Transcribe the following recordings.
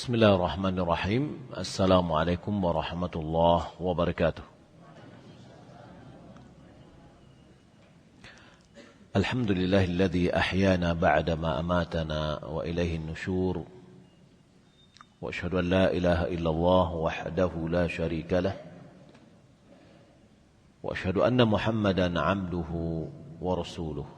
بسم الله الرحمن الرحيم. السلام عليكم ورحمة الله وبركاته. الحمد لله الذي أحيانا بعدما أماتنا وإليه النشور، وأشهد أن لا إله إلا الله وحده لا شريك له، وأشهد أن محمدا عبده ورسوله.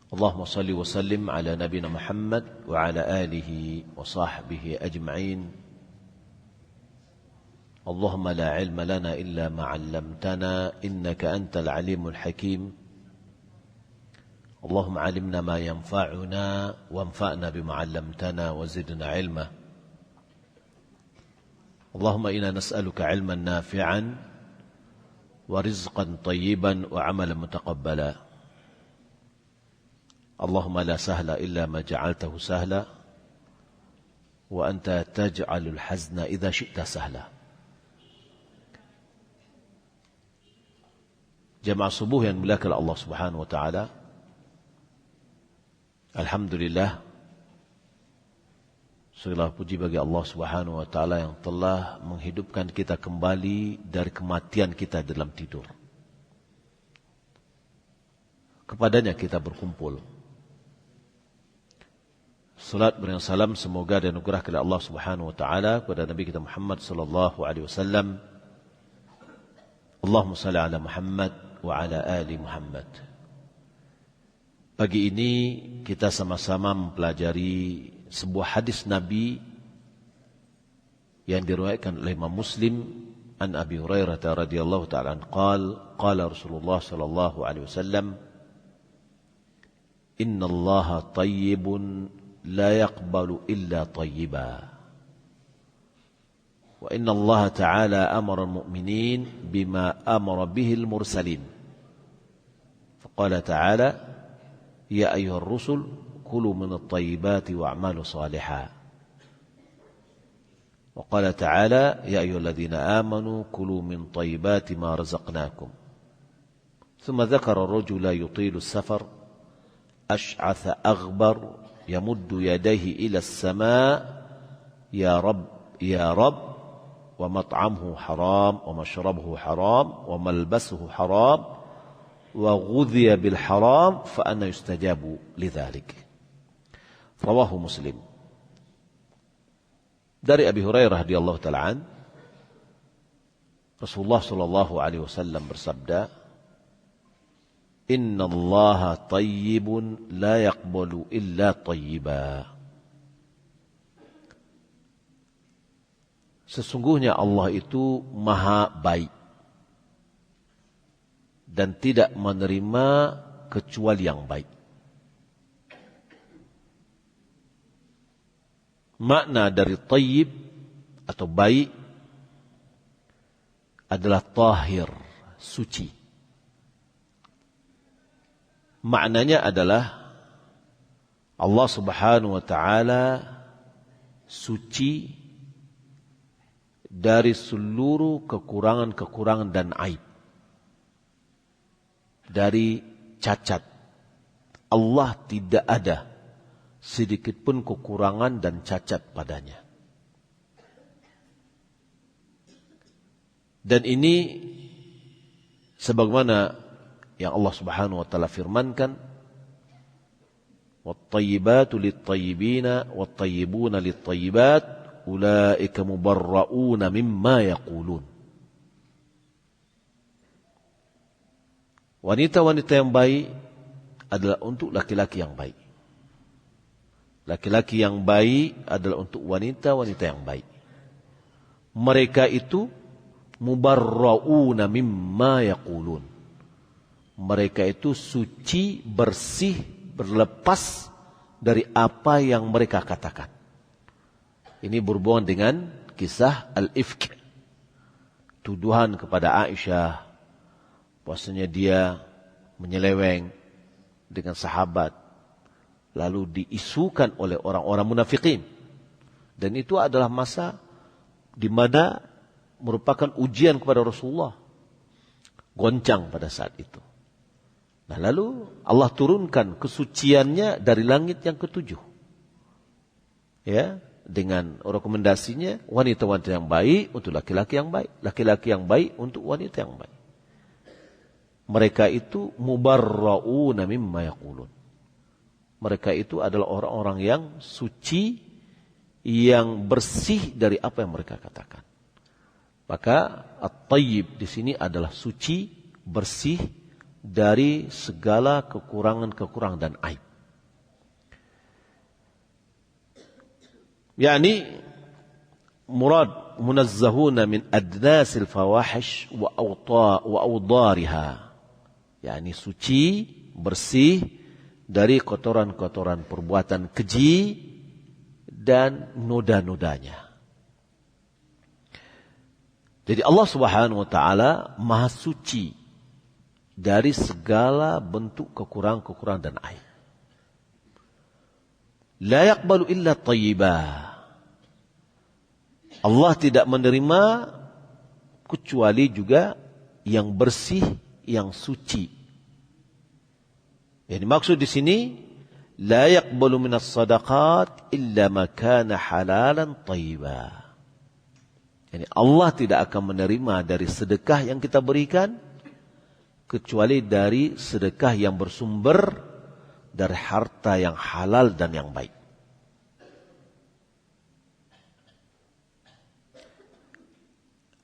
اللهم صل وسلم على نبينا محمد وعلى آله وصحبه أجمعين. اللهم لا علم لنا إلا ما علمتنا إنك أنت العليم الحكيم. اللهم علمنا ما ينفعنا وانفعنا بما علمتنا وزدنا علما. اللهم إنا نسألك علما نافعا ورزقا طيبا وعملا متقبلا. اللهم لا سهل إلا ما جعلته سهلا وأنت تجعل الحزن إذا شئت سهلا. Jamaah subuh yang dimuliakan Allah Subhanahu wa taala. Alhamdulillah, segala puji bagi Allah Subhanahu wa taala yang telah menghidupkan kita kembali dari kematian kita dalam tidur. Kepadanya kita berkumpul. Salat beriang salam semoga dan anugerah kepada Allah Subhanahu wa taala kepada Nabi kita Muhammad sallallahu alaihi wasallam. Allahumma shalli ala Muhammad wa ala ali Muhammad. Pagi ini kita sama-sama mempelajari sebuah hadis Nabi yang diriwayatkan oleh Imam Muslim an Abi Hurairah radhiyallahu ta'ala anhu qala Rasulullah sallallahu alaihi wasallam, inna Allaha tayyibun لا يقبل إلا طيبا وإن الله تعالى أمر المؤمنين بما أمر به المرسلين فقال تعالى يا أيها الرسل كلوا من الطيبات واعملوا صالحا وقال تعالى يا أيها الذين آمنوا كلوا من طيبات ما رزقناكم ثم ذكر الرجل يطيل السفر أشعث أغبر يمد يديه إلى السماء يا رب يا رب ومطعمه حرام ومشربه حرام وملبسه حرام وغذي بالحرام فأنا يستجاب لذلك. رواه مسلم. Dari Abi Hurairah radhiyallahu ta'ala an, Rasulullah sallallahu alaihi wasallam bersabda, Inna Allaha tayyibun la yaqbalu illa tayyiba. Sesungguhnya Allah itu maha baik dan tidak menerima kecuali yang baik. Makna dari tayyib atau baik adalah tahir, suci. Maknanya adalah Allah Subhanahu wa taala suci dari seluruh kekurangan-kekurangan dan aib. Dari cacat. Allah tidak ada sedikit pun kekurangan dan cacat padanya. Dan ini sebagaimana yang Allah Subhanahu wa taala firmankan, "Wat-thayyibatu lit-thayyibina wat-thayyibuna lit-thayyibat ulaika mubarra'una mimma yaqulun." Wanita-wanita yang baik adalah untuk laki-laki yang baik. Laki-laki yang baik adalah untuk wanita-wanita yang baik. Mereka itu mubarra'una mimma yaqulun. Mereka itu suci, bersih, berlepas dari apa yang mereka katakan. Ini berhubungan dengan kisah Al-Ifk. Tuduhan kepada Aisyah, bahwasanya dia menyeleweng dengan sahabat. Lalu diisukan oleh orang-orang munafikin. Dan itu adalah masa di mana merupakan ujian kepada Rasulullah. Goncang pada saat itu. Nah, lalu Allah turunkan kesuciannya dari langit yang ketujuh. Ya, dengan rekomendasinya wanita-wanita yang baik untuk laki-laki yang baik, laki-laki yang baik untuk wanita yang baik. Mereka itu mubarra'una mimma yaqulun. Mereka itu adalah orang-orang yang suci, yang bersih dari apa yang mereka katakan. Maka at-tayyib di sini adalah suci, bersih dari segala kekurangan-kekurangan dan aib. Yani murad munazzahuna min adnasil fawahish wa awdariha. Yani suci, bersih dari kotoran-kotoran perbuatan keji dan noda-nodanya. Jadi Allah Subhanahu wa taala Maha suci dari segala bentuk kekurangan-kekurangan dan aib. La yaqbalu illa tayyibah. Allah tidak menerima kecuali juga yang bersih, yang suci. Yang dimaksud di sini, la yaqbalu minas sadaqat illa ma kana halalan tayyiba. Yani Allah tidak akan menerima dari sedekah yang kita berikan kecuali dari sedekah yang bersumber dari harta yang halal dan yang baik.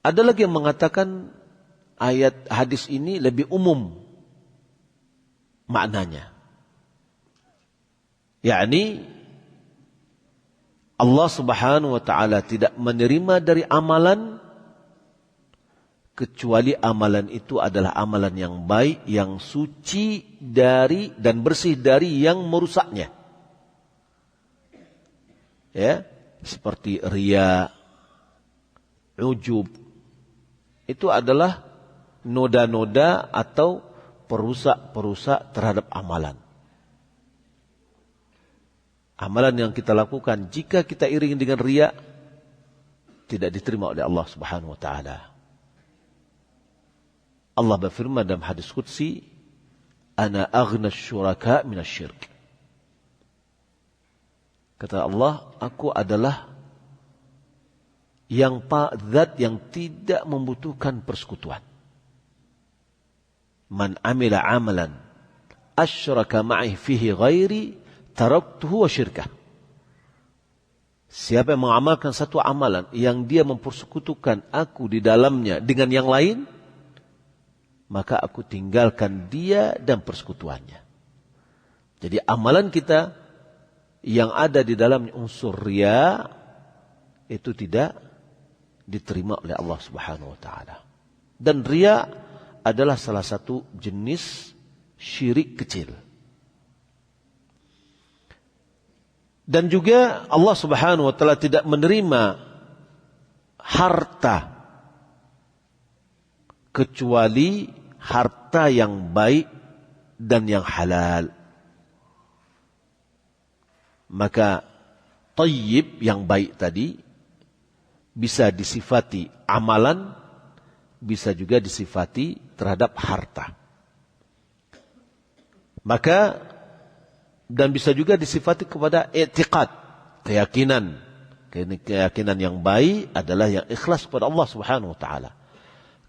Ada lagi yang mengatakan ayat hadis ini lebih umum maknanya. Yakni Allah Subhanahu wa taala tidak menerima dari amalan kecuali amalan itu adalah amalan yang baik, yang suci dari dan bersih dari yang merusaknya. Ya, seperti riya, ujub. Itu adalah noda-noda atau perusak-perusak terhadap amalan. Amalan yang kita lakukan jika kita iringi dengan riya tidak diterima oleh Allah Subhanahu wa taala. Allah berfirman dalam hadis qudsi, "Ana aghna syuraka minasyirk." Kata Allah, aku adalah zat yang tidak membutuhkan persekutuan. Man amila amalan asyraka ma'i fihi ghairi taraktuhu wa syirkah. Siapa yang mengamalkan satu amalan yang dia mempersekutukan aku di dalamnya dengan yang lain, maka aku tinggalkan dia dan persekutuannya. Jadi amalan kita yang ada di dalam unsur riya itu tidak diterima oleh Allah Subhanahu wa taala. Dan riya adalah salah satu jenis syirik kecil. Dan juga Allah Subhanahu wa taala tidak menerima harta kecuali harta yang baik dan yang halal. Maka tayyib yang baik tadi bisa disifati amalan, bisa juga disifati terhadap harta. Maka dan bisa juga disifati kepada i'tiqad, keyakinan. Keyakinan yang baik adalah yang ikhlas kepada Allah Subhanahu wa taala.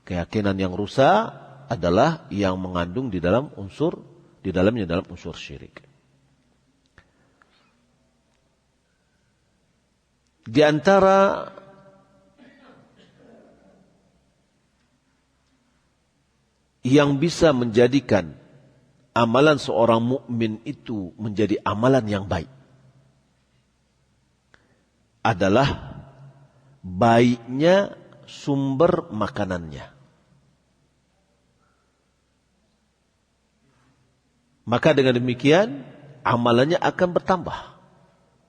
Keyakinan yang rusak adalah yang mengandung di dalamnya dalam unsur syirik. Di antara yang bisa menjadikan amalan seorang mukmin itu menjadi amalan yang baik adalah baiknya sumber makanannya. Maka dengan demikian amalannya akan bertambah,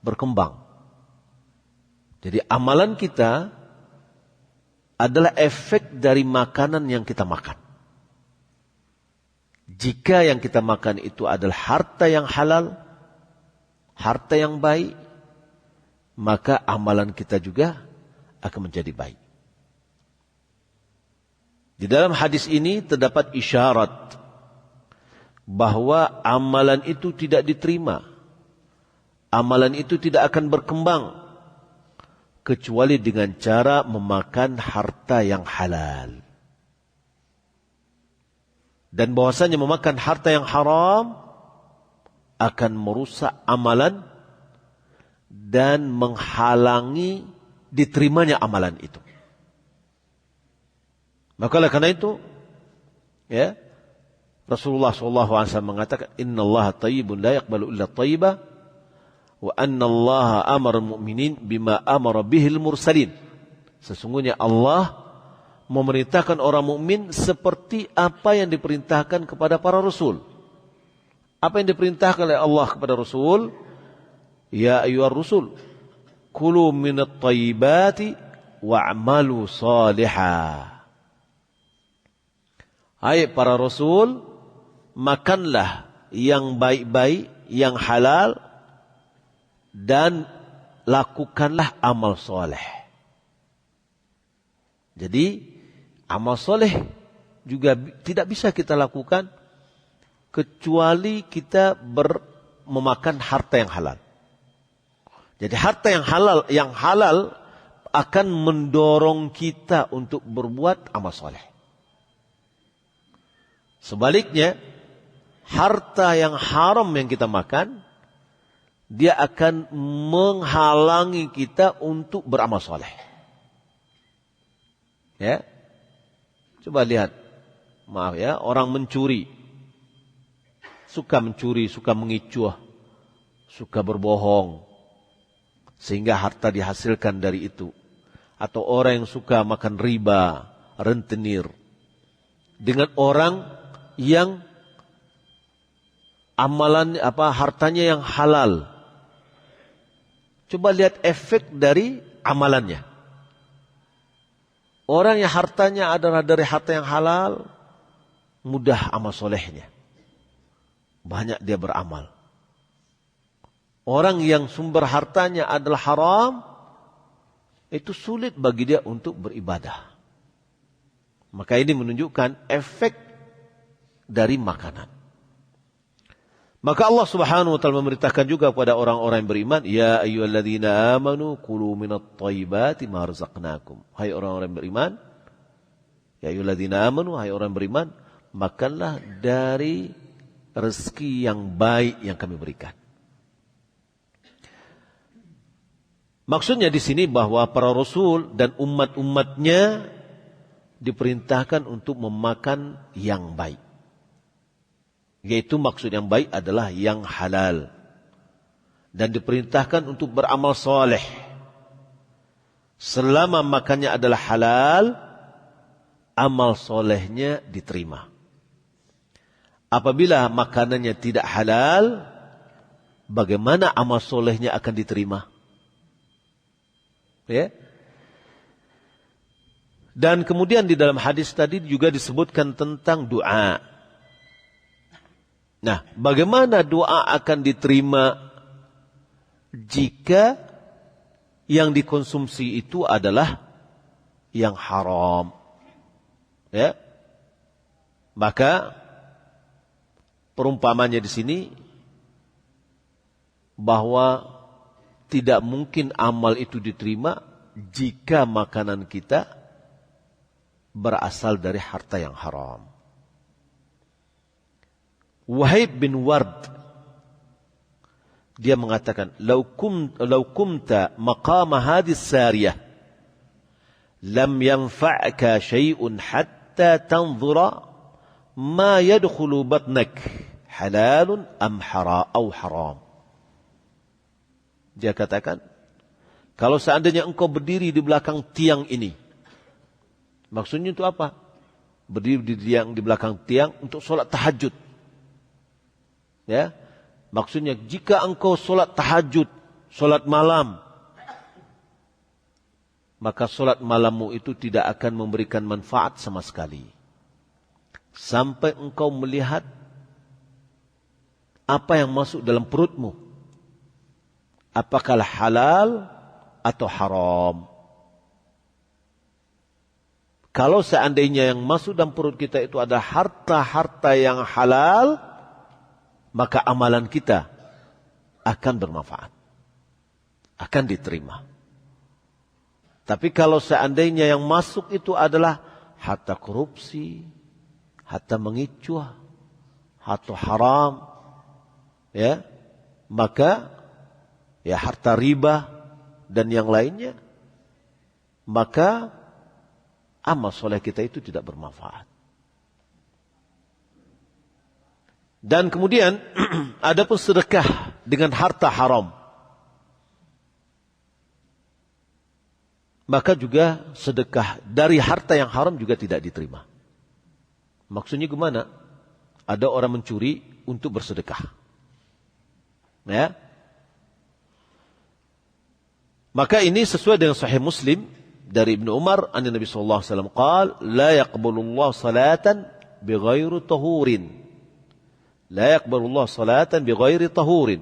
berkembang. Jadi amalan kita adalah efek dari makanan yang kita makan. Jika yang kita makan itu adalah harta yang halal, harta yang baik, maka amalan kita juga akan menjadi baik. Di dalam hadis ini terdapat isyarat bahwa amalan itu tidak diterima amalan itu tidak akan berkembang kecuali dengan cara memakan harta yang halal. Dan bahwasanya memakan harta yang haram akan merusak amalan dan menghalangi diterimanya amalan itu. Maka oleh karena itu, ya, Rasulullah SAW mengatakan, Inna Allah tayyibun la yaqbalu illa tayyiba, wa anna Allah amara al-mu'minin bima amara bihil mursalin. Sesungguhnya Allah memerintahkan orang mukmin seperti apa yang diperintahkan kepada para rasul. Apa yang diperintahkan oleh Allah kepada Rasul? Ya ayyuhar rusul, kulu minat tayyibati wa'malu salihah. Hai para rasul, makanlah yang baik-baik, yang halal, dan lakukanlah amal soleh. Jadi amal soleh juga tidak bisa kita lakukan kecuali kita memakan harta yang halal. Jadi harta yang halal akan mendorong kita untuk berbuat amal soleh. Sebaliknya, harta yang haram yang kita makan, dia akan menghalangi kita untuk beramal soleh. Ya, coba lihat, maaf ya, orang mencuri, suka mengicuh, suka berbohong, sehingga harta dihasilkan dari itu. Atau orang yang suka makan riba, rentenir, dengan orang yang hartanya yang halal. Coba lihat efek dari amalannya. Orang yang hartanya adalah dari harta yang halal, mudah amal solehnya. Banyak dia beramal. Orang yang sumber hartanya adalah haram, itu sulit bagi dia untuk beribadah. Maka ini menunjukkan efek dari makanan. Maka Allah Subhanahu wa taala memerintahkan juga kepada orang-orang yang beriman, ya ayyuhalladzina amanu kulu minat thayyibati ma razaqnakum. Hai orang-orang yang beriman, ya ayyuhalladzina amanu, hai orang yang beriman, makanlah dari rezeki yang baik yang kami berikan. Maksudnya di sini bahwa para rasul dan umat-umatnya diperintahkan untuk memakan yang baik. Yaitu maksud yang baik adalah yang halal. Dan diperintahkan untuk beramal soleh. Selama makannya adalah halal, amal solehnya diterima. Apabila makanannya tidak halal, bagaimana amal solehnya akan diterima? Ya. Dan kemudian di dalam hadis tadi juga disebutkan tentang doa. Nah, bagaimana doa akan diterima jika yang dikonsumsi itu adalah yang haram? Ya. Maka perumpamannya di sini bahwa tidak mungkin amal itu diterima jika makanan kita berasal dari harta yang haram. Wahib bin Ward, dia mengatakan, "Lau kumta maqama hadis sariyah, lam yanfa'ka syai'un hatta tanzura ma yadkhulu batnak, halalun am haram." Dia katakan, kalau seandainya engkau berdiri di belakang tiang ini, maksudnya itu apa? Berdiri di belakang tiang untuk solat tahajud. Ya, maksudnya jika engkau solat tahajud, solat malam, maka solat malammu itu tidak akan memberikan manfaat sama sekali. Sampai engkau melihat apa yang masuk dalam perutmu. Apakah halal atau haram? Kalau seandainya yang masuk dalam perut kita itu ada harta-harta yang halal, maka amalan kita akan bermanfaat. akan diterima. Tapi kalau seandainya yang masuk itu adalah harta korupsi, harta mengicuah, harta haram, ya, maka ya harta riba dan yang lainnya, maka amal soleh kita itu tidak bermanfaat. Dan kemudian adapun sedekah dengan harta haram, maka juga sedekah dari harta yang haram juga tidak diterima. Maksudnya gimana? Ada orang mencuri untuk bersedekah. Ya. Maka ini sesuai dengan Sahih Muslim dari Ibnu Umar, anna Nabi sallallahu alaihi wasallam qala, la yaqbalullahu salatan bighairi tahurin. La yaqbalullahu salatan bighairi tahurin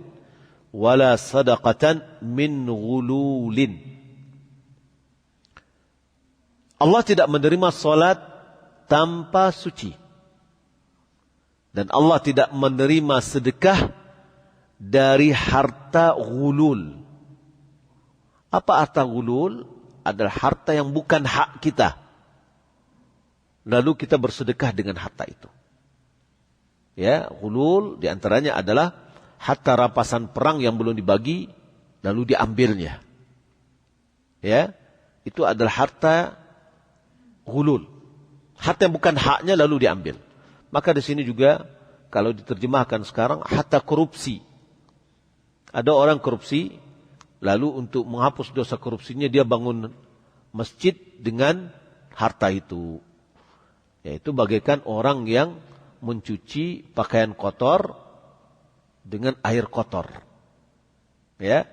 wala sadaqatan min ghululin. Allah tidak menerima salat tanpa suci. Dan Allah tidak menerima sedekah dari harta ghulul. Apa harta ghulul? Adalah harta yang bukan hak kita. Lalu kita bersedekah dengan harta itu. Ya, ghulul diantaranya adalah harta rampasan perang yang belum dibagi, lalu diambilnya. Ya, itu adalah harta ghulul. Harta yang bukan haknya lalu diambil. Maka di sini juga kalau diterjemahkan sekarang harta korupsi. Ada orang korupsi, lalu untuk menghapus dosa korupsinya dia bangun masjid dengan harta itu. Yaitu bagaikan orang yang mencuci pakaian kotor dengan air kotor. Ya,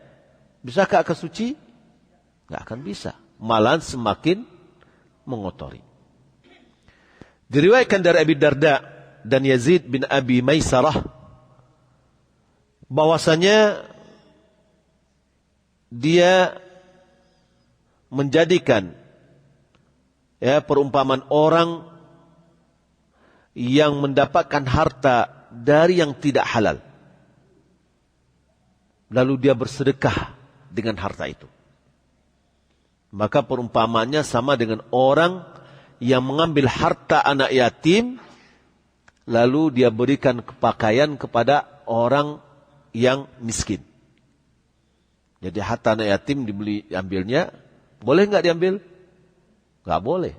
bisakah akan suci? Nggak akan bisa. Malahan semakin mengotori. Diriwayatkan dari Abi Darda dan Yazid bin Abi Maisarah bahwasanya dia menjadikan perumpamaan orang yang mendapatkan harta dari yang tidak halal. Lalu dia bersedekah dengan harta itu. Maka perumpamaannya sama dengan orang yang mengambil harta anak yatim, lalu dia berikan pakaian kepada orang yang miskin. Jadi harta anak yatim diambilnya, boleh nggak diambil? Nggak boleh.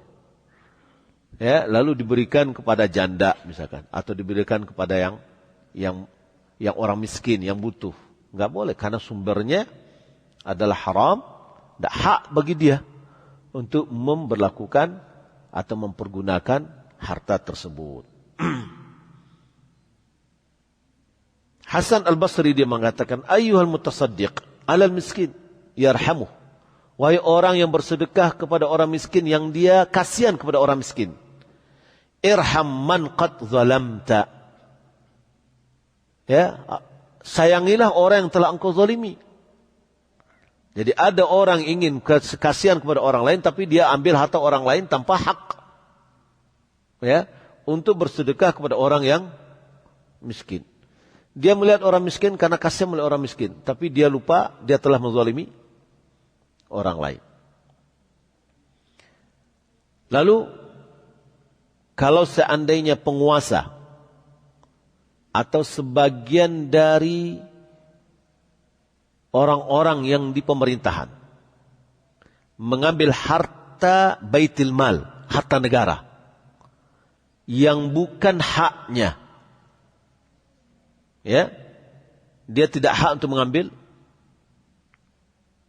Ya, lalu diberikan kepada janda misalkan, atau diberikan kepada yang orang miskin yang butuh. Nggak boleh karena sumbernya adalah haram, tidak hak bagi dia untuk memperlakukan atau mempergunakan harta tersebut. Hasan Al-Basri dia mengatakan, ayyuhal mutasaddiq alal miskin yarhamuh. Wahai orang yang bersedekah kepada orang miskin, yang dia kasihan kepada orang miskin. Irham man qad zalamta. Ya, sayangilah orang yang telah engkau zalimi. Jadi ada orang ingin kasihan kepada orang lain, tapi dia ambil harta orang lain tanpa hak. Ya, untuk bersedekah kepada orang yang miskin. Dia melihat orang miskin karena kasihan melihat orang miskin, tapi dia lupa dia telah menzalimi orang lain. Lalu kalau seandainya penguasa atau sebagian dari orang-orang yang di pemerintahan mengambil harta baitul mal, harta negara yang bukan haknya, ya, dia tidak hak untuk mengambil,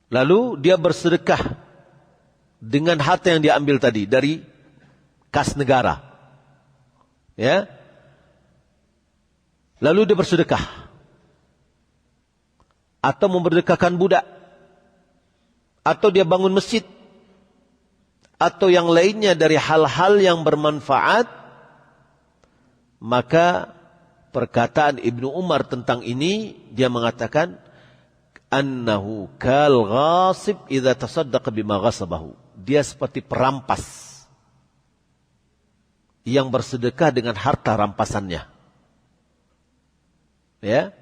lalu dia bersedekah dengan harta yang dia ambil tadi dari kas negara, ya, lalu dia bersedekah atau memerdekakan budak, atau dia bangun masjid, atau yang lainnya dari hal-hal yang bermanfaat, maka perkataan Ibnu Umar tentang ini, dia mengatakan annahu kal ghasib idza tasaddaqa bima ghasabahu. Dia seperti perampas yang bersedekah dengan harta rampasannya. Ya.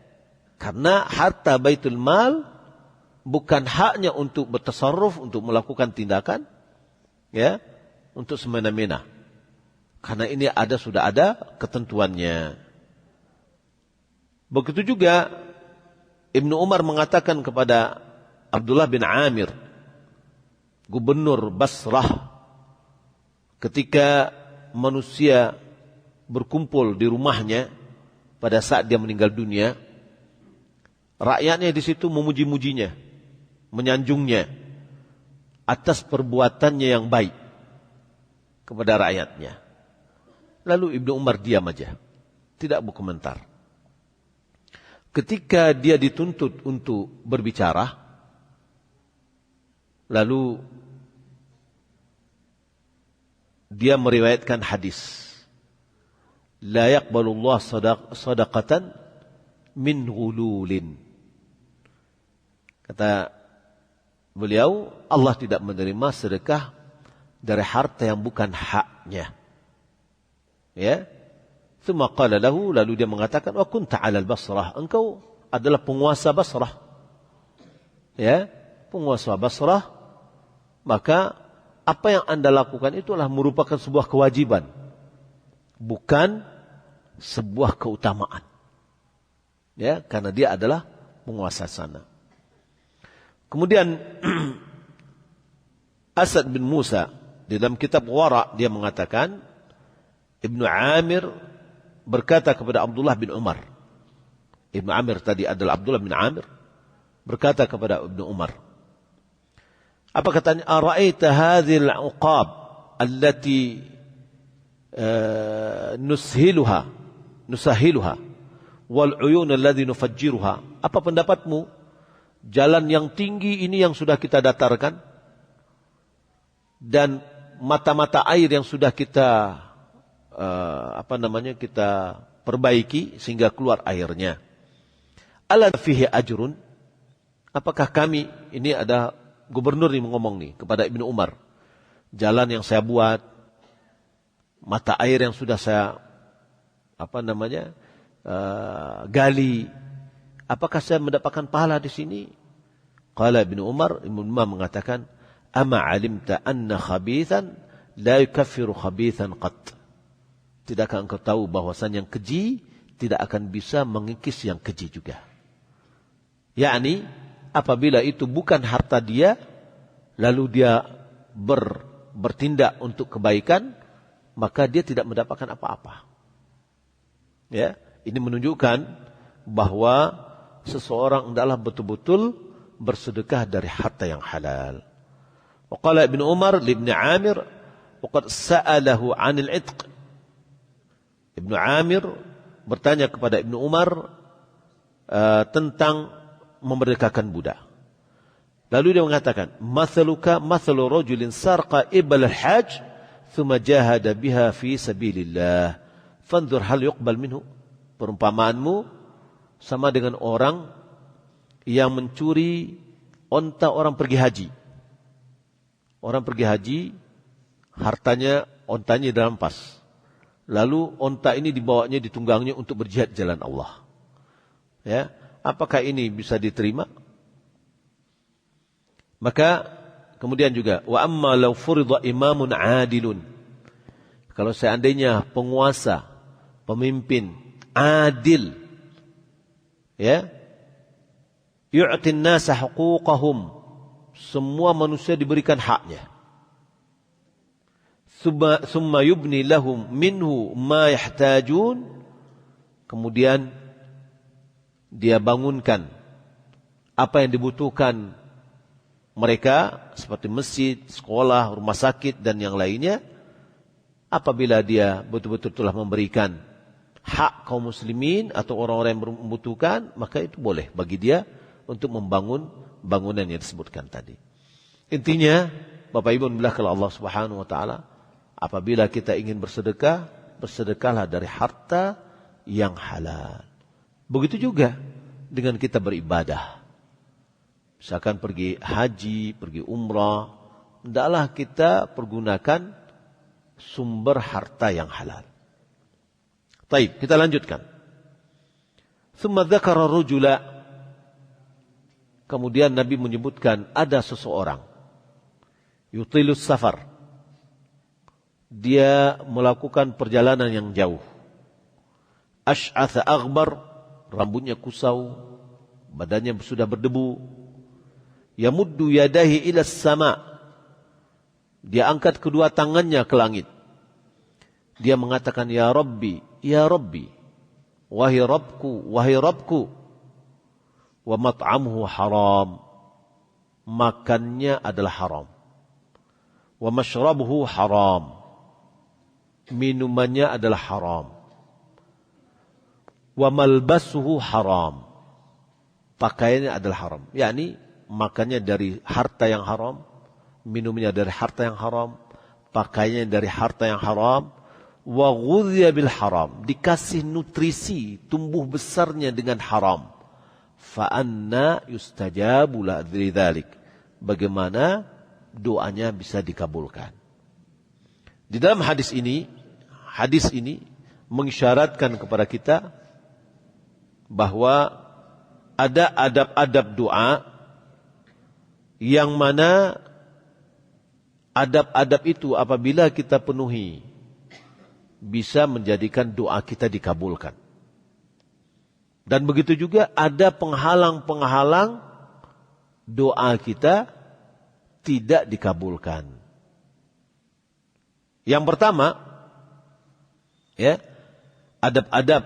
Karena harta baitul mal bukan haknya untuk bertasarruf, untuk melakukan tindakan, ya, untuk semena-mena. Karena ini sudah ada ketentuannya. Begitu juga Ibnu Umar mengatakan kepada Abdullah bin Amir, gubernur Basrah, ketika manusia berkumpul di rumahnya pada saat dia meninggal dunia, rakyatnya di situ memuji-mujinya, menyanjungnya atas perbuatannya yang baik kepada rakyatnya. Lalu Ibnu Umar diam aja, tidak berkomentar. Ketika dia dituntut untuk berbicara, lalu dia meriwayatkan hadis, la yaqbalullah sadaqatan min ghululin. Kata beliau, Allah tidak menerima sedekah dari harta yang bukan haknya. Ya. Tsumma qala lahu, lalu dia mengatakan, wa kunta 'alal Basrah, engkau adalah penguasa Basrah. Ya, penguasa Basrah, maka apa yang Anda lakukan itulah merupakan sebuah kewajiban, bukan sebuah keutamaan. Ya, karena dia adalah penguasa sana. Kemudian Asad bin Musa di dalam kitab Wara' dia mengatakan, Ibnu Amir berkata kepada Abdullah bin Umar. Ibnu Amir tadi adalah Abdullah bin Amir, berkata kepada Ibnu Umar, apa katanya? Ara'aita hadhil 'uqab allati nusahiluha wal 'uyun alladhi nufajjiruha. Apa pendapatmu? Jalan yang tinggi ini yang sudah kita datarkan, dan mata-mata air yang sudah kita kita perbaiki sehingga keluar airnya. Ala fihi ajrun? Apakah kami, ini ada gubernur yang ngomong nih kepada Ibnu Umar, jalan yang saya buat, mata air yang sudah saya gali, apakah saya mendapatkan pahala di sini? Qala Ibnu Umar mengatakan, ama alimta anna khabithan la yukaffiru khabithan qat. Tidakkah engkau tahu bahwasan yang keji tidak akan bisa mengikis yang keji juga? Yakni apabila itu bukan harta dia, lalu dia bertindak untuk kebaikan, maka dia tidak mendapatkan apa-apa. Ya, ini menunjukkan bahwa seseorang adalah betul-betul bersedekah dari harta yang halal. Wa qala Ibnu Umar li Ibnu Amir, wa qad sa'alahu 'anil 'itq. Ibnu Amir bertanya kepada Ibnu Umar tentang memerdekakan budak. Lalu dia mengatakan, mathaluka mathalu rajulin sarqa ibal al-hajj thumma jahada biha fi sabilillah fanzur hal yuqbal minhu. Perumpamaanmu sama dengan orang yang mencuri onta orang pergi haji. Orang pergi haji, hartanya, ontanya dirampas. Lalu onta ini dibawanya, ditunggangnya untuk berjihad jalan Allah. Ya, apakah ini bisa diterima? Maka kemudian juga, wa amma law furida imamun adilun. Kalau seandainya penguasa, pemimpin adil, ya, yu'tin nasa huquqahum, semua manusia diberikan haknya. Summa yubni lahum minhu ma yahtajun, kemudian dia bangunkan apa yang dibutuhkan mereka seperti masjid, sekolah, rumah sakit dan yang lainnya. Apabila dia betul-betul telah memberikan hak kaum muslimin atau orang-orang yang membutuhkan, maka itu boleh bagi dia untuk membangun bangunan yang disebutkan tadi. Intinya, Bapak Ibu dimulakan Allah Subhanahu wa taala, apabila kita ingin bersedekah, bersedekahlah dari harta yang halal. Begitu juga dengan kita beribadah. Misalkan pergi haji, pergi umrah, hendaklah kita pergunakan sumber harta yang halal. Baik, kita lanjutkan. Tsumma dzakara rajula. Kemudian Nabi menyebutkan ada seseorang yutilus safar. Dia melakukan perjalanan yang jauh. Ash'atha aghbar, rambutnya kusau, badannya sudah berdebu. Yamuddu yadahi ila sama. Dia angkat kedua tangannya ke langit. Dia mengatakan, ya Rabbi, wahai Rabbku, wa mat'amuhu haram, makannya adalah haram. Wa mashrabuhu haram, minumannya adalah haram. Wa malbasuhu haram, pakaiannya adalah haram. Yakni makannya dari harta yang haram, minumnya dari harta yang haram, pakaiannya dari harta yang haram. Wa ghudhiya bil haram, dikasih nutrisi, tumbuh besarnya dengan haram. Fa anna yustajabu la dzalik, bagaimana doanya bisa dikabulkan. Di dalam hadis ini mengisyaratkan kepada kita bahwa ada adab-adab doa yang mana adab-adab itu apabila kita penuhi bisa menjadikan doa kita dikabulkan. Dan begitu juga ada penghalang-penghalang doa kita tidak dikabulkan. Yang pertama, ya, adab-adab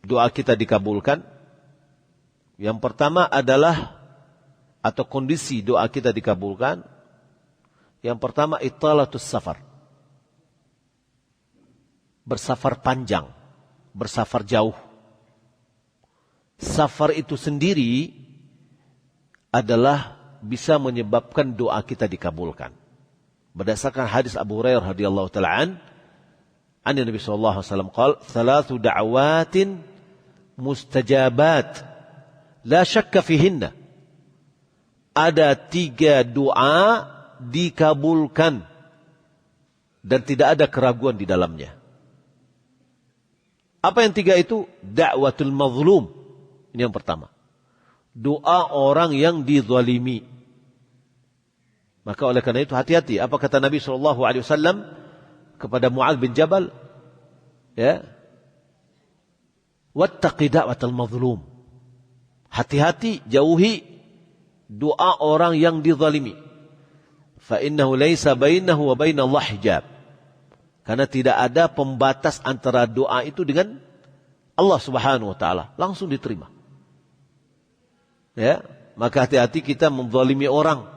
doa kita dikabulkan. Yang pertama adalah, atau kondisi doa kita dikabulkan, yang pertama italatus safar. Bersafar panjang, bersafar jauh. Safar itu sendiri adalah bisa menyebabkan doa kita dikabulkan. Berdasarkan hadis Abu Hurairah radhiyallahu taala an Nabi sallallahu alaihi wasallam qala, "Thalathu da'awatin mustajabat la syakka fihinna." Ada 3 doa dikabulkan dan tidak ada keraguan di dalamnya. Apa yang 3 itu? Da'watul mazlum. Ini yang pertama. Doa orang yang dizalimi. Maka oleh karena itu hati-hati. Apa kata Nabi SAW kepada Mu'adz bin Jabal? Ya. Wattaqi da'watul mazlum. Hati-hati, jauhi doa orang yang dizalimi. Fa innahu laisa bainahu wa bainallah hijab. Karena tidak ada pembatas antara doa itu dengan Allah Subhanahu wa taala, langsung diterima. Ya, maka hati-hati kita menzalimi orang.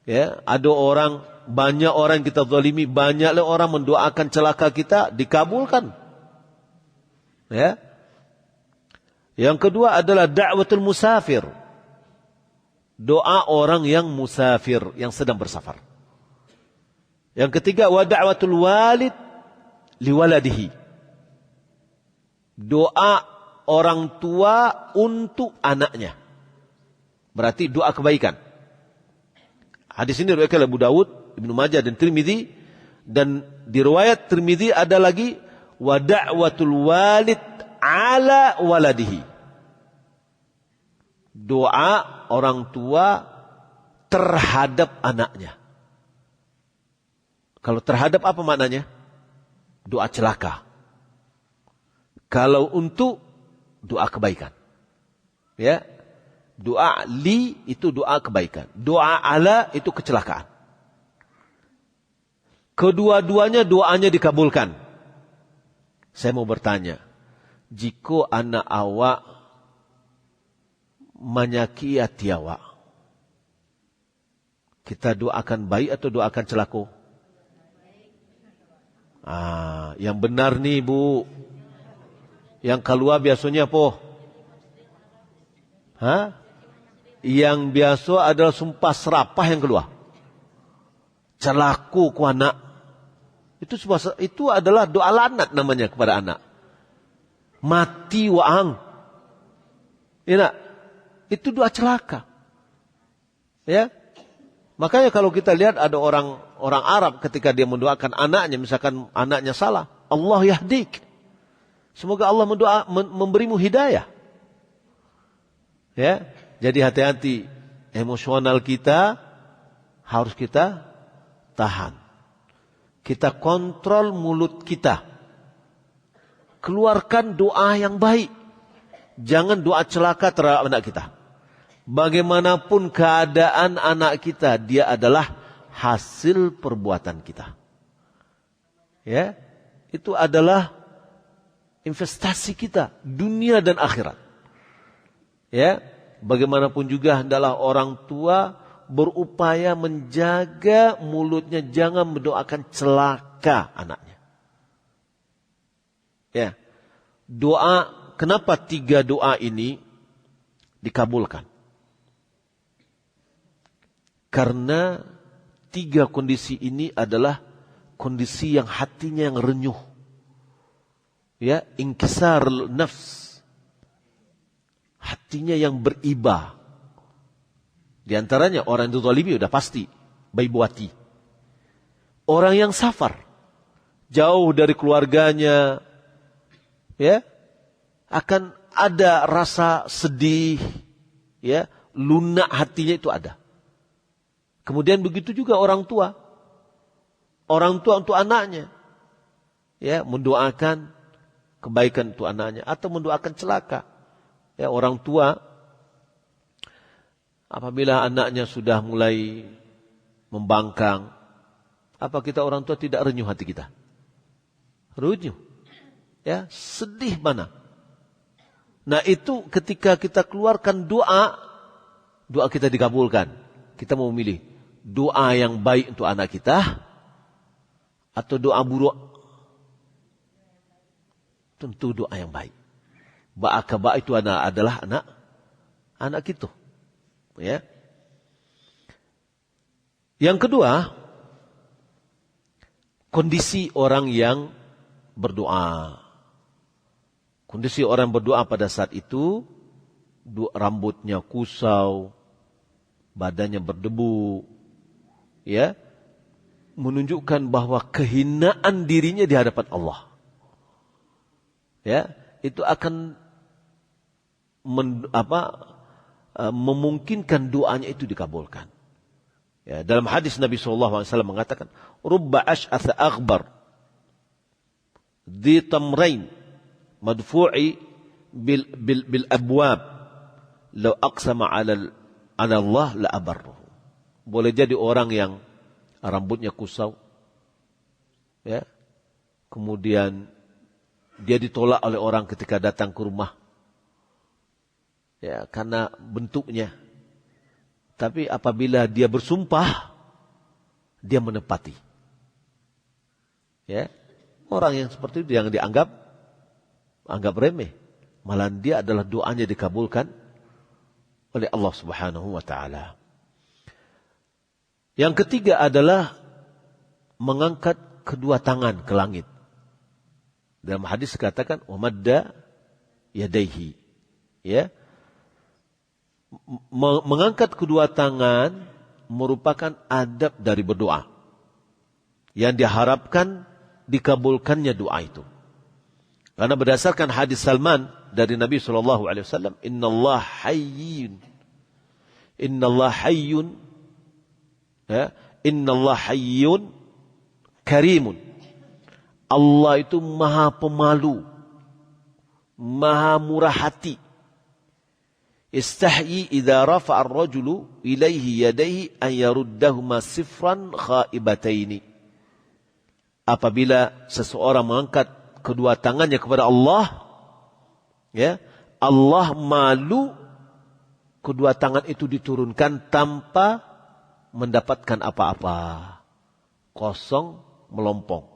Ya, ada orang, banyak orang kita zalimi, banyak orang mendoakan celaka kita, dikabulkan. Ya. Yang kedua adalah da'watul musafir. Doa orang yang musafir, yang sedang bersafar. Yang ketiga, wa da'watul walid liwaladihi. Doa orang tua untuk anaknya. Berarti doa kebaikan. Hadis ini diriwayatkan oleh Abu Dawud, Ibnu Majah dan Tirmidzi, dan di riwayat Tirmidzi ada lagi wa da'watul walid ala waladihi. Doa orang tua terhadap anaknya. Kalau terhadap apa maknanya? Doa celaka. Kalau untuk doa kebaikan. Ya. Doa li itu doa kebaikan. Doa ala itu kecelakaan. Kedua-duanya doanya dikabulkan. Saya mau bertanya. Jika anak awak menyakiti hati awak, kita doakan baik atau doakan celaka? Yang benar nih Bu. Yang keluar biasanya apa? Yang biasa adalah sumpah serapah yang keluar. Celaku ku anak. Itu adalah doa lanat namanya kepada anak. Mati waang. Ya, itu doa celaka. Ya. Makanya kalau kita lihat ada orang Arab ketika dia mendoakan anaknya, misalkan anaknya salah, Allah yahdik. Semoga Allah memberimu hidayah. Ya, jadi hati-hati, emosional kita harus kita tahan. Kita kontrol mulut kita. Keluarkan doa yang baik. Jangan doa celaka terhadap anak kita. Bagaimanapun keadaan anak kita, dia adalah hasil perbuatan kita. Ya, itu adalah investasi kita, dunia dan akhirat. Ya, bagaimanapun juga hendaklah orang tua berupaya menjaga mulutnya, jangan mendoakan celaka anaknya. Ya, doa, kenapa 3 doa ini dikabulkan? Karena 3 kondisi ini adalah kondisi yang hatinya yang renyuh. Ya, inkisar nafs. Hatinya yang beriba. Di antaranya orang yang dizalimi sudah pasti baibuati. Orang yang safar, jauh dari keluarganya, ya, akan ada rasa sedih, ya, lunak hatinya itu ada. Kemudian begitu juga orang tua. Orang tua untuk anaknya, ya, mendoakan kebaikan untuk anaknya atau mendoakan celaka. Ya, orang tua apabila anaknya sudah mulai membangkang, apa kita orang tua tidak renyuh hati kita? Renyuh. Ya, sedih mana? Nah, itu ketika kita keluarkan doa, doa kita dikabulkan. Kita mau memilih doa yang baik untuk anak kita atau doa buruk? Tentu doa yang baik. Ba'akaba itu adalah anak kita. Ya. Yang kedua, kondisi orang yang berdoa. Kondisi orang berdoa pada saat itu, rambutnya kusau, badannya berdebu, ya, menunjukkan bahwa kehinaan dirinya di hadapan Allah. Ya, itu akan memungkinkan doanya itu dikabulkan. Ya, dalam hadis Nabi SAW mengatakan, "Rubba ash'atha aghbar, dhi tamrain, madfu'i bil abwab, law aqsama ala Allah la abarruhu." Boleh jadi orang yang rambutnya kusau, ya, kemudian dia ditolak oleh orang ketika datang ke rumah, ya, karena bentuknya. Tapi apabila dia bersumpah, dia menepati. Ya, orang yang seperti itu yang dianggap remeh, malah dia adalah doanya dikabulkan oleh Allah Subhanahu wa taala. Yang ketiga adalah mengangkat kedua tangan ke langit. Dalam hadis dikatakan umadda yadaihi, ya, mengangkat kedua tangan merupakan adab dari berdoa yang diharapkan dikabulkannya doa itu. Karena berdasarkan hadis Salman dari Nabi SAW, Inna Allah hayyun, ya, Inna Allah hayyun karimun. Allah itu maha pemalu, maha murah hati. Istahyi idza rafa'a ar-rajulu ilaihi yadayhi an yaruddahuma sifran khaibataini. Apabila seseorang mengangkat kedua tangannya kepada Allah, ya, Allah malu kedua tangan itu diturunkan tanpa mendapatkan apa-apa, kosong melompong.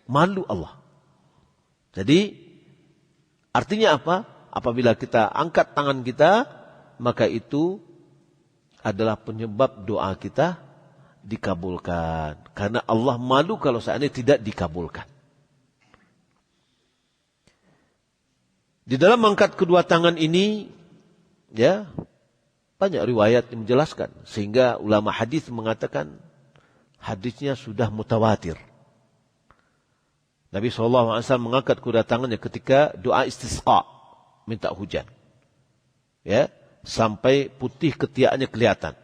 Malu Allah. Jadi artinya apa? Apabila kita angkat tangan kita, maka itu adalah penyebab doa kita dikabulkan. Karena Allah malu kalau seandainya tidak dikabulkan. Di dalam angkat kedua tangan ini, ya, banyak riwayat yang menjelaskan. Sehingga ulama hadis mengatakan hadisnya sudah mutawatir. Nabi SAW mengangkat kedua tangannya ketika doa istisqa, minta hujan. Ya, sampai putih ketiaknya kelihatan.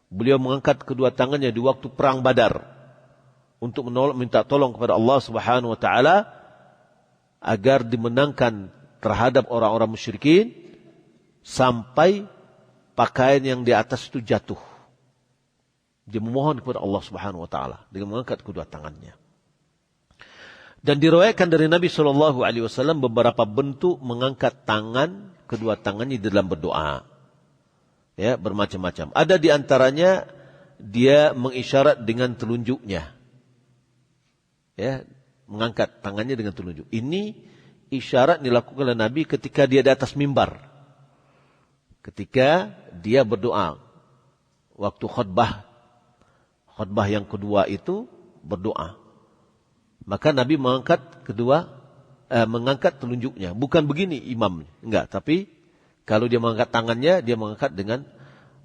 Beliau mengangkat kedua tangannya di waktu perang Badar untuk minta tolong kepada Allah Subhanahu wa taala agar dimenangkan terhadap orang-orang musyrikin sampai pakaian yang di atas itu jatuh. Dia memohon kepada Allah Subhanahu wa taala dengan mengangkat kedua tangannya. Dan diriwayatkan dari Nabi SAW beberapa bentuk mengangkat tangan, kedua tangannya dalam berdoa. Ya, bermacam-macam. Ada di antaranya dia mengisyarat dengan telunjuknya. Ya, mengangkat tangannya dengan telunjuk. Ini isyarat dilakukan oleh Nabi ketika dia di atas mimbar. Ketika dia berdoa. Waktu khutbah yang kedua itu berdoa. Maka Nabi mengangkat telunjuknya. Bukan begini imam. Enggak, tapi kalau dia mengangkat tangannya, dia mengangkat dengan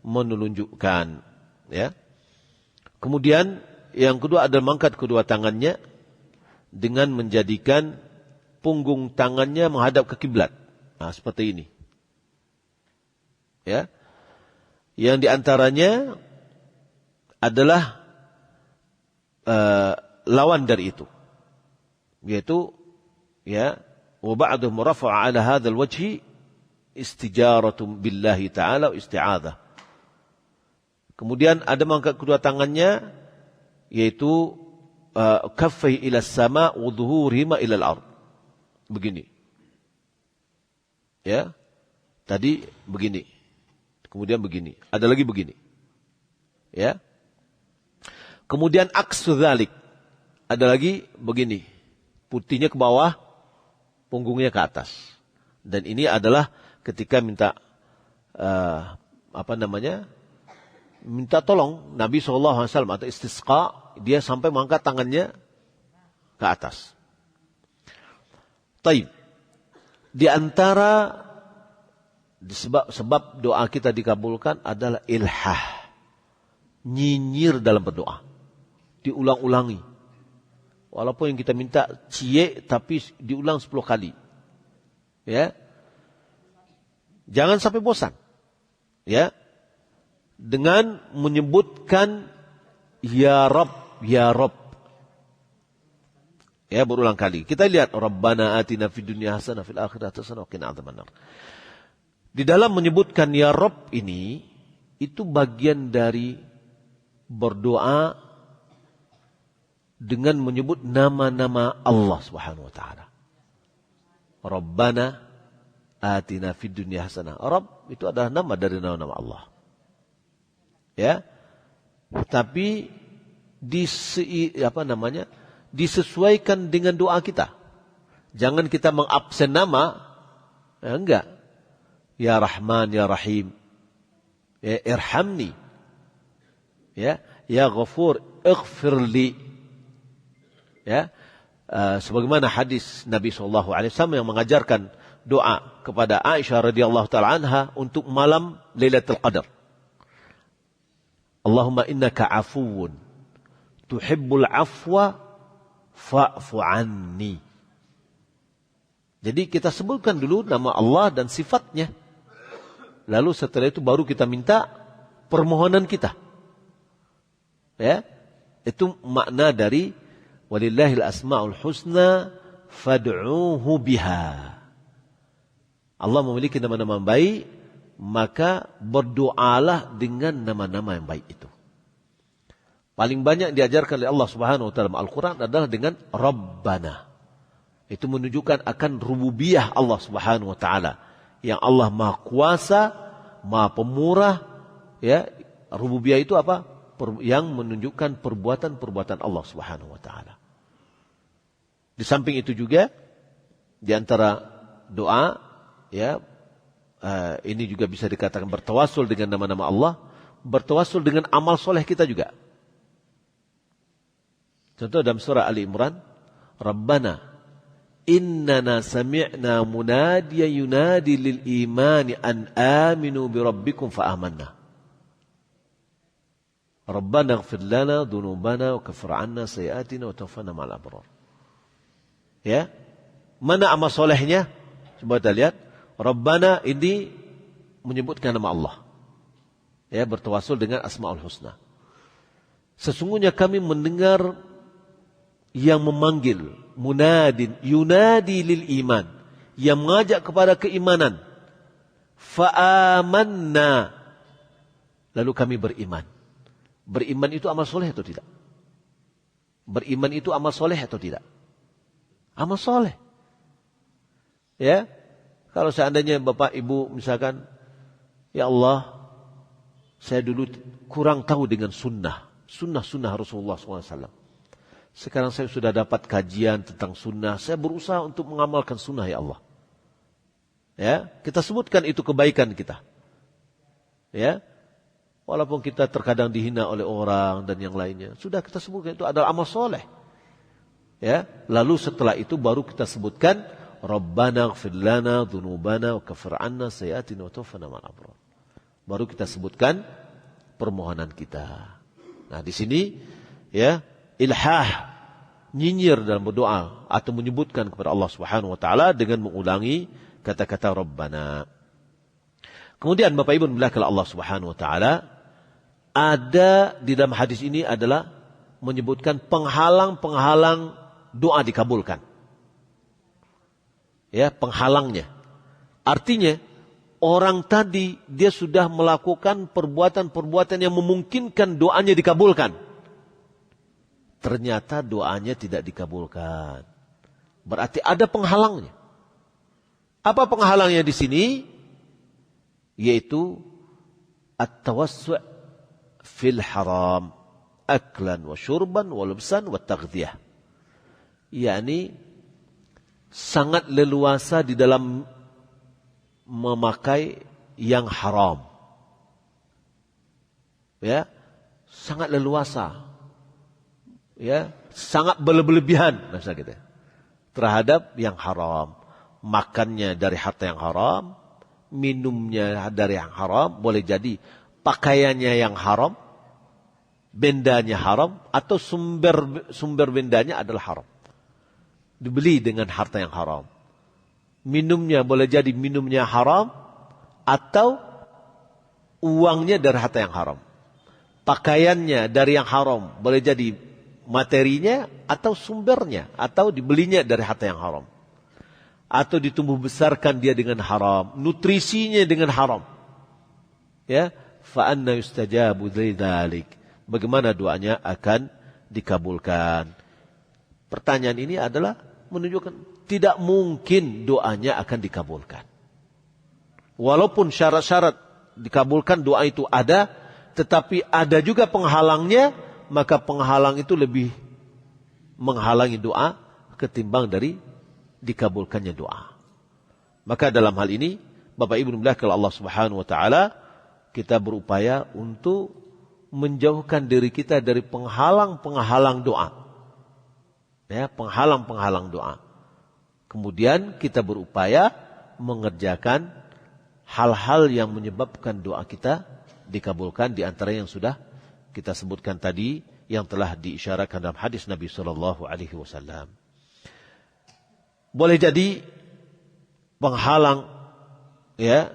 menunjukkan. Ya. Kemudian yang kedua adalah mengangkat kedua tangannya dengan menjadikan punggung tangannya menghadap ke kiblat. Nah, seperti ini. Ya. Yang diantaranya adalah lawan dari itu. Yaitu ya, wa ba'dhum rafa'a 'ala hadzal wajhi istijaratun billahi ta'ala wa isti'adzah. Kemudian ada mengangkat kedua tangannya yaitu kaffai ila sama wa dhuhurihima ila al-ard. Begini. Ya. Tadi begini. Kemudian begini. Ada lagi begini. Ya. Kemudian aksu dzalik. Ada lagi begini. Putihnya ke bawah, punggungnya ke atas. Dan ini adalah ketika minta minta tolong Nabi SAW atau istisqa, dia sampai mengangkat tangannya ke atas. Taib. Di antara sebab doa kita dikabulkan adalah ilhah. Nyinyir dalam berdoa. Diulang-ulangi. Walaupun yang kita minta cie, tapi diulang 10 kali. Ya. Jangan sampai bosan. Ya. Dengan menyebutkan ya Rabb, ya Rabb. Ya, berulang kali. Kita lihat Rabbana atina fid dunya hasanah fil akhirati hasanah wa qina adzabannar. Di dalam menyebutkan ya Rabb ini itu bagian dari berdoa dengan menyebut nama-nama Allah Subhanahu wa taala. Rabbana atina fid dunya hasanah. Rabb itu adalah nama dari nama-nama Allah. Ya. Tapi disesuaikan dengan doa kita. Jangan kita mengabsen nama. Ya, enggak. Ya Rahman, ya Rahim. Ya Irhamni. Ya Ghafur, ighfirli. Ya, sebagaimana hadis Nabi SAW yang mengajarkan doa kepada Aisyah radhiyallahu taala anha untuk malam Lailatul Qadar. Allahumma innaka afuwun tuhibbul afwa fa'fu anni. Jadi kita sebutkan dulu nama Allah dan sifatnya. Lalu setelah itu baru kita minta permohonan kita. Ya, itu makna dari walillahil asma'ul husna fad'uuhu biha. Allah memiliki nama-nama baik, maka berdoalah dengan nama-nama yang baik itu. Paling banyak diajarkan oleh Allah Subhanahu wa taala dalam Al-Qur'an adalah dengan Rabbana. Itu menunjukkan akan rububiyah Allah Subhanahu wa taala. Yang Allah Maha Kuasa, Maha Pemurah, ya. Rububiyah itu apa? Yang menunjukkan perbuatan-perbuatan Allah Subhanahu wa taala. Di samping itu juga di antara doa ya ini juga bisa dikatakan bertawasul dengan nama-nama Allah, bertawasul dengan amal soleh kita juga. Contoh dalam surah Ali Imran, Rabbana innana sami'na munadiyan yunadi lil imani an aminu bi rabbikum fa amanna. Rabbana ighfir lana dhunubana wa kaffir 'anna sayyi'atina wa tawaffana ma'al abrar. Ya. Mana amal solehnya? Coba kita lihat. Rabbana ini menyebutkan nama Allah. Ya, bertawasul dengan Asmaul Husna. Sesungguhnya kami mendengar yang memanggil, munadin, yunadi lil iman, yang mengajak kepada keimanan. Fa'amanna, lalu kami beriman. Beriman itu amal soleh atau tidak? Beriman itu amal soleh atau tidak? Amal soleh. Ya, kalau seandainya Bapak Ibu misalkan, ya Allah, saya dulu kurang tahu dengan sunnah Rasulullah SAW. Sekarang saya sudah dapat kajian tentang sunnah. Saya berusaha untuk mengamalkan sunnah, ya Allah. Ya, kita sebutkan itu kebaikan kita. Ya, walaupun kita terkadang dihina oleh orang dan yang lainnya, sudah kita sebutkan itu adalah amal soleh. Ya, lalu setelah itu baru kita sebutkan Rabbana ighfir lana dzunubana wa kaffir 'anna sayyi'atina wa tawaffana ma'al abrar. Baru kita sebutkan permohonan kita. Nah, di sini ya, ilhah, nyinyir dalam berdoa atau menyebutkan kepada Allah Subhanahu wa taala dengan mengulangi kata-kata Rabbana. Kemudian Bapak Ibu dimuliakan Allah Subhanahu wa taala, ada di dalam hadis ini adalah menyebutkan penghalang-penghalang doa dikabulkan. Ya, penghalangnya. Artinya orang tadi dia sudah melakukan perbuatan-perbuatan yang memungkinkan doanya dikabulkan. Ternyata doanya tidak dikabulkan. Berarti ada penghalangnya. Apa penghalangnya di sini? Yaitu at-tawassu' fil haram, aklan wa syurban wa lubsan wa taghdiyah. yakni sangat leluasa di dalam memakai yang haram. Ya, sangat leluasa. Ya, sangat berlebihan maksud kita terhadap yang haram. Makannya dari harta yang haram, minumnya dari yang haram, boleh jadi pakaiannya yang haram, bendanya haram, atau sumber bendanya adalah haram. Dibeli dengan harta yang haram. Minumnya boleh jadi minumnya haram, atau uangnya dari harta yang haram. Pakaiannya dari yang haram, boleh jadi materinya atau sumbernya, atau dibelinya dari harta yang haram. Atau ditumbuh besarkan dia dengan haram, nutrisinya dengan haram. Ya, fa anna yustajabu lidzalik. Bagaimana doanya akan dikabulkan? Pertanyaan ini adalah menunjukkan tidak mungkin doanya akan dikabulkan. Walaupun syarat-syarat dikabulkan doa itu ada, tetapi ada juga penghalangnya, maka penghalang itu lebih menghalangi doa ketimbang dari dikabulkannya doa. Maka dalam hal ini, Bapak Ibu dimuliakan Allah Subhanahu wa taala, kita berupaya untuk menjauhkan diri kita dari penghalang-penghalang doa. Ya, penghalang-penghalang doa. Kemudian kita berupaya mengerjakan hal-hal yang menyebabkan doa kita dikabulkan, di antara yang sudah kita sebutkan tadi, yang telah diisyaratkan dalam hadis Nabi sallallahu alaihi wasallam. Boleh jadi penghalang ya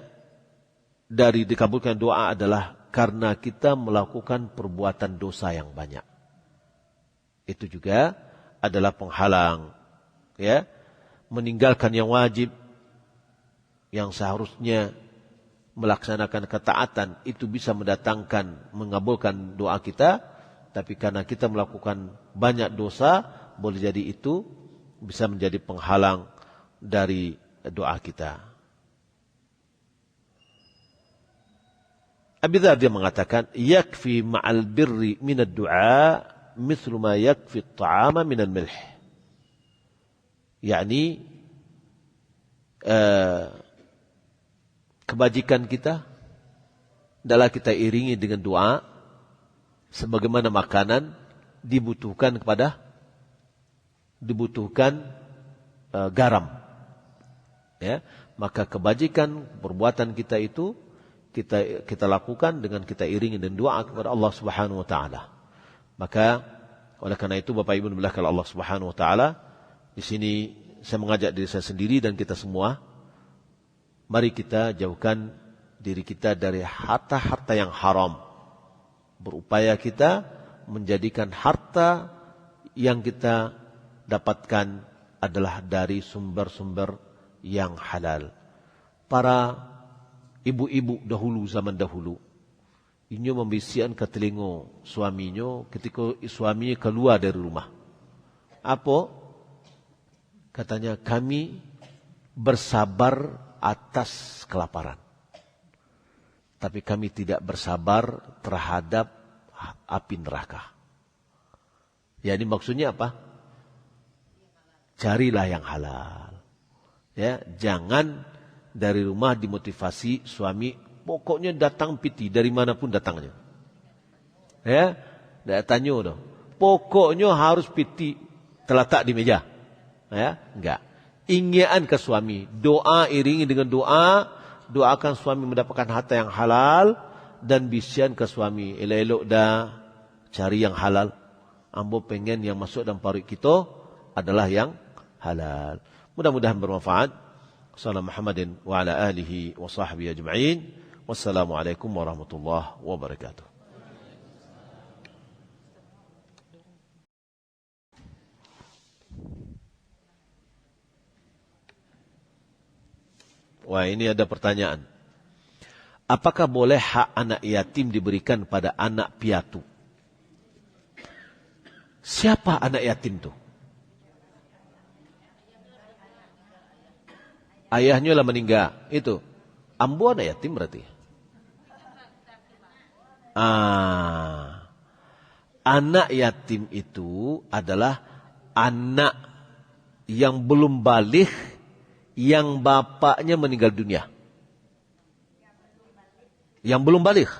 dari dikabulkan doa adalah karena kita melakukan perbuatan dosa yang banyak. Itu juga adalah penghalang, ya, meninggalkan yang wajib, yang seharusnya melaksanakan ketaatan, itu bisa mengabulkan doa kita, tapi karena kita melakukan banyak dosa, boleh jadi itu bisa menjadi penghalang dari doa kita. Abi Dzar dia mengatakan, yakfi ma'al birri minad du'a mithlu ma yakfi at-ta'ama minal milh. Yakni kebajikan kita adalah kita iringi dengan doa sebagaimana makanan dibutuhkan garam. Ya, maka kebajikan perbuatan kita itu kita lakukan dengan kita iringi dan doa kepada Allah Subhanahu wa taala. Maka oleh karena itu Bapak Ibu dimuliakan Allah Subhanahu wa taala, di sini saya mengajak diri saya sendiri dan kita semua, mari kita jauhkan diri kita dari harta-harta yang haram. Berupaya kita menjadikan harta yang kita dapatkan adalah dari sumber-sumber yang halal. Para ibu-ibu dahulu, zaman dahulu, inyo membisikkan ke telinga suaminya ketika suaminya keluar dari rumah. Apa? Katanya, kami bersabar atas kelaparan, tapi kami tidak bersabar terhadap api neraka. Ya, ini maksudnya apa? Carilah yang halal. Ya, jangan dari rumah dimotivasi suami, pokoknya datang piti dari manapun datangnya. Ya, tidak tanya dong. Pokoknya harus piti terletak di meja. Ya, enggak. Ingian ke suami, doa iringi dengan doa, doakan suami mendapatkan harta yang halal, dan bisian ke suami, elok-elok dah cari yang halal. Ambo pengen yang masuk dalam parit kita adalah yang halal. Mudah-mudahan bermanfaat. Sallallahu Muhammadin wa ala alihi wa sahbihi ajma'in. Wassalamualaikum warahmatullahi wabarakatuh. Wah, ini ada pertanyaan. Apakah boleh hak anak yatim diberikan pada anak piatu? Siapa anak yatim itu? Ayahnya lah meninggal. Itu. Ambo anak yatim berarti. Anak yatim itu adalah anak yang belum baligh, yang bapaknya meninggal dunia. Yang belum baligh.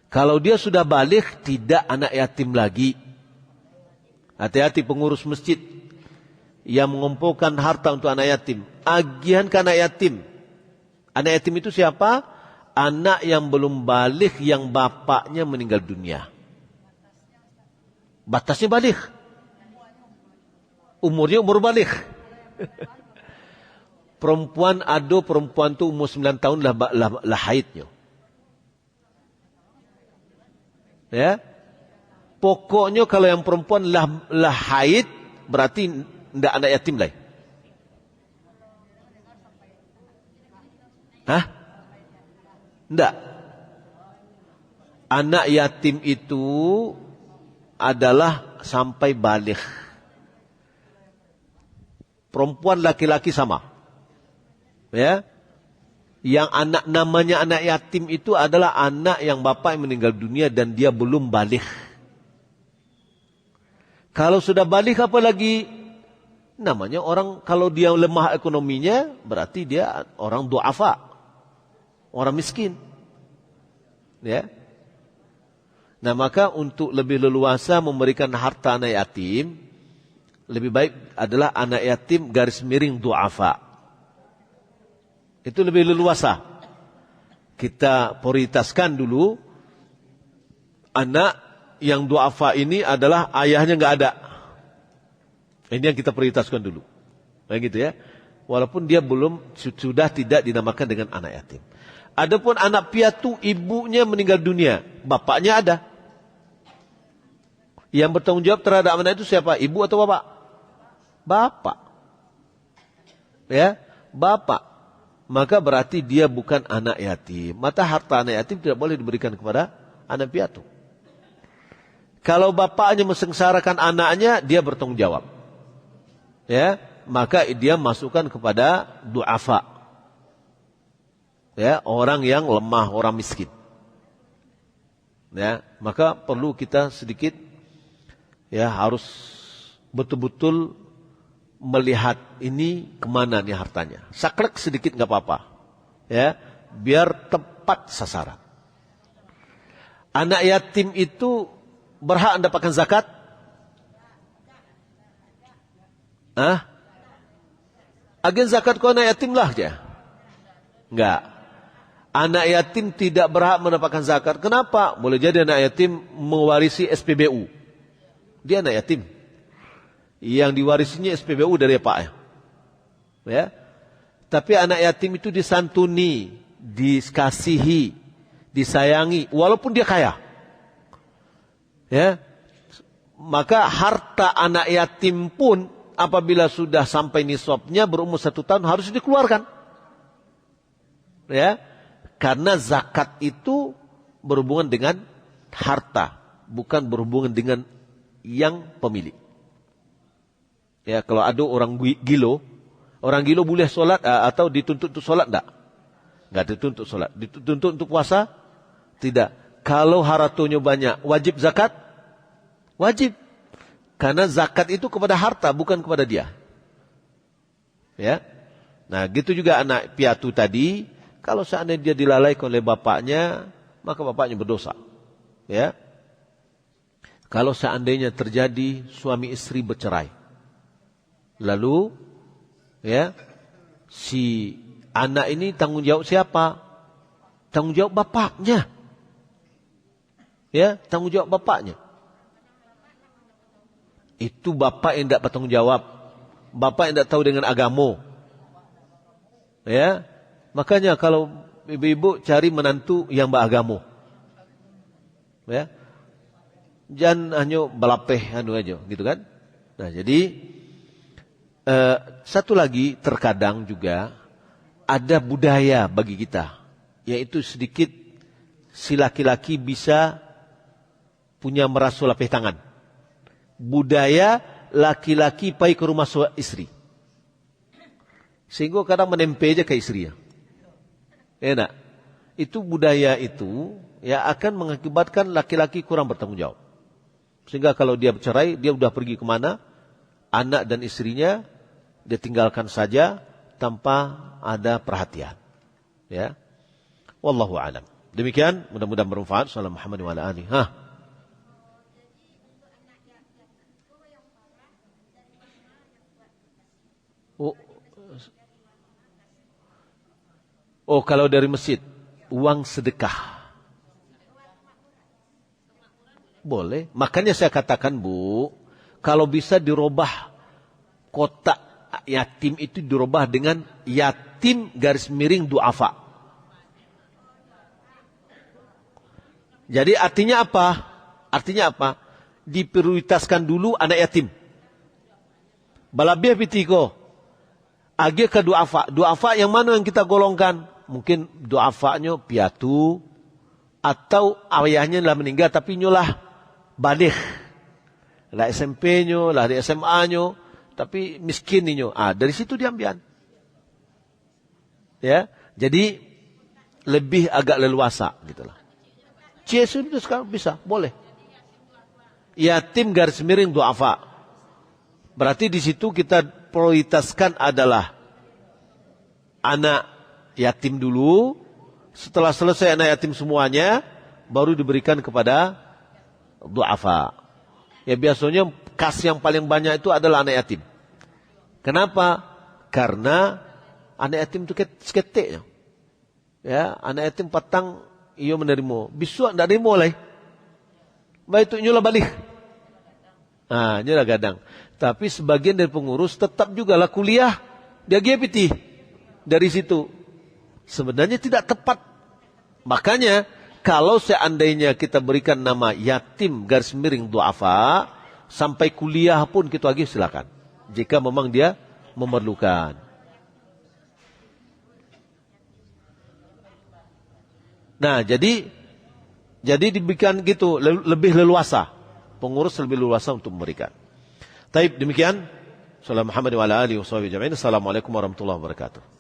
Kalau dia sudah baligh, tidak anak yatim lagi. Hati-hati pengurus masjid yang mengumpulkan harta untuk anak yatim. Agihan ke anak yatim. Anak yatim itu siapa? Anak yang belum baligh, yang bapaknya meninggal dunia. Batasnya baligh. Umurnya umur baligh. Perempuan tu umur 9 tahun lah haidnya. Ya. Pokoknya kalau yang perempuan lah haid, berarti tidak anak yatim lah. Hah? Tidak. Anak yatim itu adalah sampai baligh. Perempuan laki-laki sama. Ya. Yang namanya anak yatim itu adalah anak yang bapak yang meninggal dunia dan dia belum baligh. Kalau sudah baligh apa lagi? Namanya orang, kalau dia lemah ekonominya, berarti dia orang du'afa. Orang miskin. Ya. Nah, maka untuk lebih leluasa memberikan harta anak yatim, lebih baik adalah anak yatim garis miring du'afa. Itu lebih leluasa. Kita prioritaskan dulu anak yang du'afa ini adalah ayahnya enggak ada. Ini yang kita prioritaskan dulu. Begitu ya. Walaupun dia sudah tidak dinamakan dengan anak yatim. Adapun anak piatu, ibunya meninggal dunia, bapaknya ada. Yang bertanggung jawab terhadap anak itu siapa? Ibu atau bapak? Bapak. Ya, bapak. Maka berarti dia bukan anak yatim. Maka harta anak yatim tidak boleh diberikan kepada anak piatu. Kalau bapaknya mensengsarakan anaknya, dia bertanggung jawab. Ya, maka dia masukkan kepada du'afa. Ya, orang yang lemah, orang miskin. Ya, maka perlu kita sedikit ya harus betul-betul melihat ini kemana nih hartanya. Saklek sedikit nggak apa-apa. Ya, biar tepat sasaran. Anak yatim itu berhak mendapatkan zakat? Agen zakat kau anak yatim lah dia. Enggak. Anak yatim tidak berhak mendapatkan zakat. Kenapa? Boleh jadi anak yatim mewarisi SPBU. Dia anak yatim. Yang diwarisinya SPBU dari Pak. Ya. Tapi anak yatim itu disantuni. dikasihi, disayangi, walaupun dia kaya. Ya, maka harta anak yatim pun apabila sudah sampai nisabnya berumur 1 tahun harus dikeluarkan. Ya, karena zakat itu berhubungan dengan harta, bukan berhubungan dengan yang pemilik. Ya, kalau ada orang gilo boleh solat atau dituntut untuk solat enggak? Enggak dituntut solat. Dituntut untuk puasa? Tidak. Kalau hartanya banyak, wajib zakat? Wajib. Karena zakat itu kepada harta, bukan kepada dia. Ya. Nah, gitu juga anak piatu tadi, kalau seandainya dia dilalaikan oleh bapaknya, maka bapaknya berdosa. Ya. Kalau seandainya terjadi suami istri bercerai, lalu ya, si anak ini tanggung jawab siapa? Tanggung jawab bapaknya. Ya, tanggung jawab bapaknya. Itu bapak yang tidak bertanggung jawab. Bapak yang tidak tahu dengan agama. Ya, makanya kalau ibu-ibu cari menantu yang beragama. Ya, jangan hanya belapeh aja, gitu kan? Nah, jadi satu lagi terkadang juga ada budaya bagi kita, yaitu sedikit si laki-laki bisa punya merasul lapeh tangan. Budaya laki-laki pergi ke rumah istri. Sehingga kadang menempe aja ke istrinya. Enak. Itu budaya itu ya akan mengakibatkan laki-laki kurang bertanggung jawab. Sehingga kalau dia bercerai, dia udah pergi kemana, anak dan istrinya dia tinggalkan saja tanpa ada perhatian. Ya. Wallahu a'lam. Demikian, mudah-mudahan bermanfaat. Sallallahu Muhammad wa ala alihi. Oh, kalau dari masjid, uang sedekah. Boleh. Makanya saya katakan, Bu, kalau bisa dirubah kotak yatim itu dirubah dengan yatim garis miring du'afa. Jadi artinya apa? Artinya apa? Diprioritaskan dulu anak yatim. Balabih pitiko. Agi ke du'afa. Du'afa yang mana yang kita golongkan? Mungkin du'afanya piatu. Atau ayahnya lah meninggal tapi nyolah balik. Lah SMP-nya, lah di SMA-nya. Tapi miskin ini. Dari situ diambil. Ya, jadi lebih agak leluasa gitulah. CSU itu sekarang bisa, boleh. Yatim garis miring du'afa. Berarti di situ kita prioritaskan adalah anak yatim dulu. Setelah selesai anak yatim semuanya, baru diberikan kepada du'afa. Ya biasanya kas yang paling banyak itu adalah anak yatim. Kenapa? Karena anak yatim itu seketik. Ya, anak yatim patang ia menerima. Besok tidak terima lah. Baik itu nyulah balik. Nyulah gadang. Tapi sebagian dari pengurus tetap juga lah kuliah. Dia GPT. Dari situ. Sebenarnya tidak tepat. Makanya kalau seandainya kita berikan nama yatim garis miring du'afa. Sampai kuliah pun kita lagi silakan. Jika memang dia memerlukan. Nah, jadi diberikan gitu lebih leluasa. Pengurus lebih leluasa untuk memberikan. Taib demikian. Sallallahu Muhammad wa ala alihi wa sahbihi ajma'in. Assalamualaikum warahmatullahi wabarakatuh.